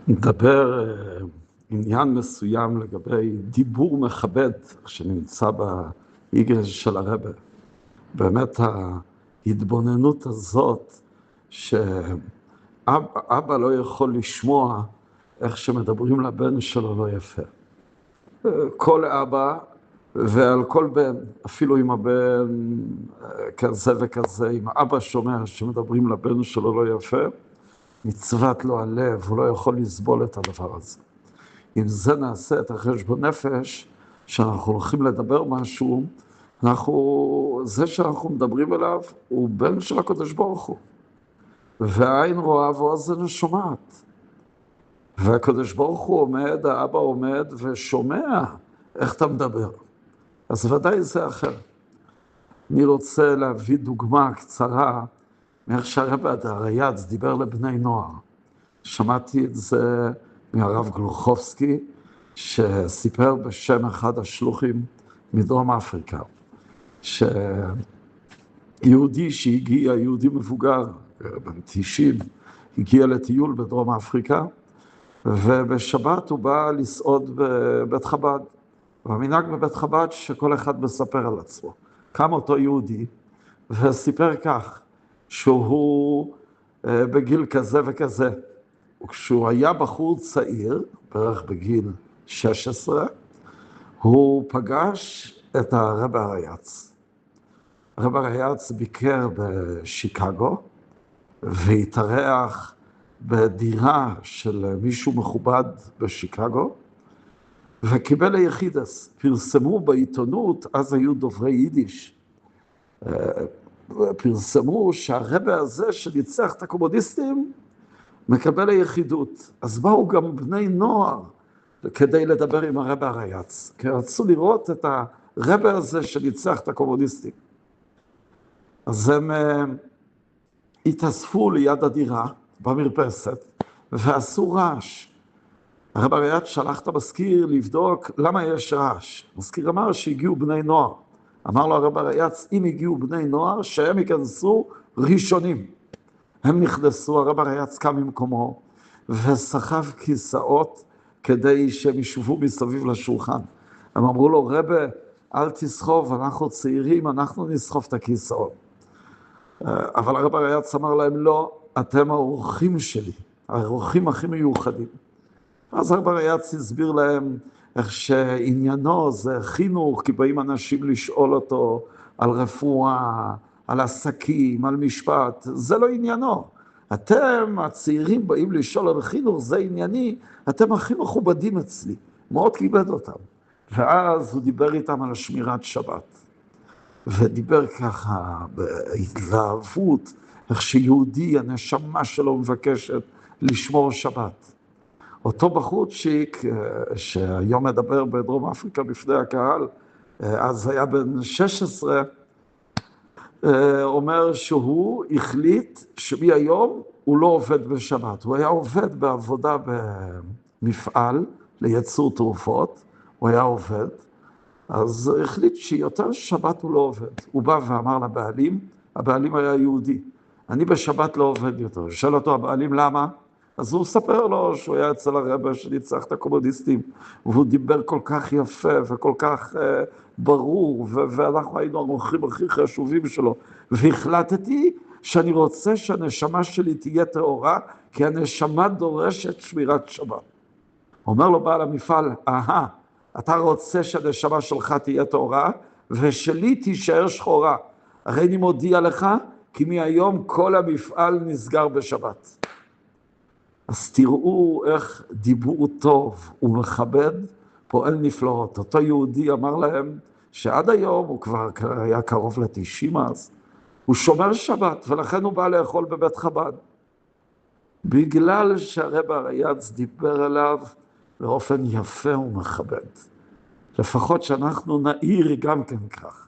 נדבר עניין מסוים לגבי דיבור מכבד שנמצא באיגרא של הרבי. באמת ההתבוננות הזאת שאבא לא יכול לשמוע איך שמדברים לבן שלו לא יפה. כל אבא ועל כל בן, אפילו אם הבן כזה וכזה, אם אבא שומע שמדברים לבן שלו לא יפה, מצוות לו הלב, הוא לא יכול לסבול את הדבר הזה. אם זה נעשה את החשבון נפש, שאנחנו הולכים לדבר משהו, זה שאנחנו מדברים אליו, הוא בן של הקדוש ברוך הוא. והעין רואה ואוזן שומעת. והקדוש ברוך הוא עומד, האבא עומד ושומע איך אתה מדבר. אז ודאי זה אחר. אני רוצה להביא דוגמה קצרה, מאיך שהרבי הריי"צ דיבר לבני נוער. שמעתי את זה מהרב גלוחובסקי, שסיפר בשם אחד השלוחים מדרום אפריקה, שיהודי שהגיע, יהודי מבוגר, בן 90, הגיע לטיול בדרום אפריקה, ובשבת הוא בא לסעוד בבית חב"ד. והמנהג בבית חב"ד שכל אחד מספר על עצמו. קם אותו יהודי וסיפר כך, שהוא בגיל כזה וכזה. וכשהוא היה בחור צעיר, בערך בגיל 16, הוא פגש את הרבי הריי"צ. הרבי הריי"צ ביקר בשיקגו, והתארח בדירה של מישהו מכובד בשיקגו, וקיבל היחידס. פרסמו בעיתונות, אז היו דוברי יידיש, פרסמו שהרבי הזה שניצח את הקומוניסטים, מקבל היחידות. אז באו גם בני נוער כדי לדבר עם הרבי הריי"צ, כי רצו לראות את הרבי הזה שניצח את הקומוניסטים. אז הם התאספו ליד הדירה במרפסת ועשו רעש. הרבי הריי"צ שלח את המזכיר לבדוק למה יש רעש. המזכיר אמר שהגיעו בני נוער. אמר לו הרבי הריי"צ, אם הגיעו בני נוער, שהם ייכנסו ראשונים. הם נכנסו, הרבי הריי"צ קם ממקומו, וסחב כיסאות כדי שהם ישבו מסביב לשולחן. הם אמרו לו, רבי, אל תסחוב, אנחנו צעירים, אנחנו נסחוב את הכיסאות. אבל הרבי הריי"צ אמר להם, לא, אתם האורחים שלי, האורחים הכי מיוחדים. אז הרבי הריי"צ הסביר להם איך שעניינו זה חינוך, כי באים אנשים לשאול אותו על רפואה, על עסקים, על משפט, זה לא עניינו. אתם, הצעירים, באים לשאול על חינוך, זה ענייני, אתם הכי מכובדים אצלי, מאוד כיבד אותם. ואז הוא דיבר איתם על שמירת שבת, ודיבר ככה בהתלהבות, איך שיהודי, הנשמה שלו מבקשת לשמור שבת. אותו בחורצ'יק שהיום מדבר בדרום אפריקה בפני הקהל, אז היה בן 16, אומר שהוא החליט שמהיום הוא לא עובד בשבת. הוא היה עובד בעבודה במפעל לייצור תרופות, הוא היה עובד, אז החליט שיותר שבת הוא לא עובד. הוא בא ואמר לבעלים, הבעלים היה יהודי, אני בשבת לא עובד יותר. שאל אותו הבעלים למה? אז הוא ספר לו שהוא היה אצל הרבי שניצח את הקומוניסטים, והוא דיבר כל כך יפה וכל כך ברור, ואנחנו היינו המומחים הכי חשובים שלו, והחלטתי שאני רוצה שהנשמה שלי תהיה טהורה, כי הנשמה דורשת שמירת שבת. אומר לו בעל המפעל, אתה רוצה שהנשמה שלך תהיה טהורה, ושלי תישאר שחורה. הרי אני מודיע לך, כי מהיום כל המפעל נסגר בשבת. אז תראו איך דיבור טוב ומכבד פועל נפלאות. אותו יהודי אמר להם שעד היום, הוא כבר היה קרוב ל-90 אז, הוא שומר שבת, ולכן הוא בא לאכול בבית חב"ד. בגלל שהרבי הריי"צ דיבר אליו באופן יפה ומכבד. לפחות שאנחנו נעיר גם כן כך.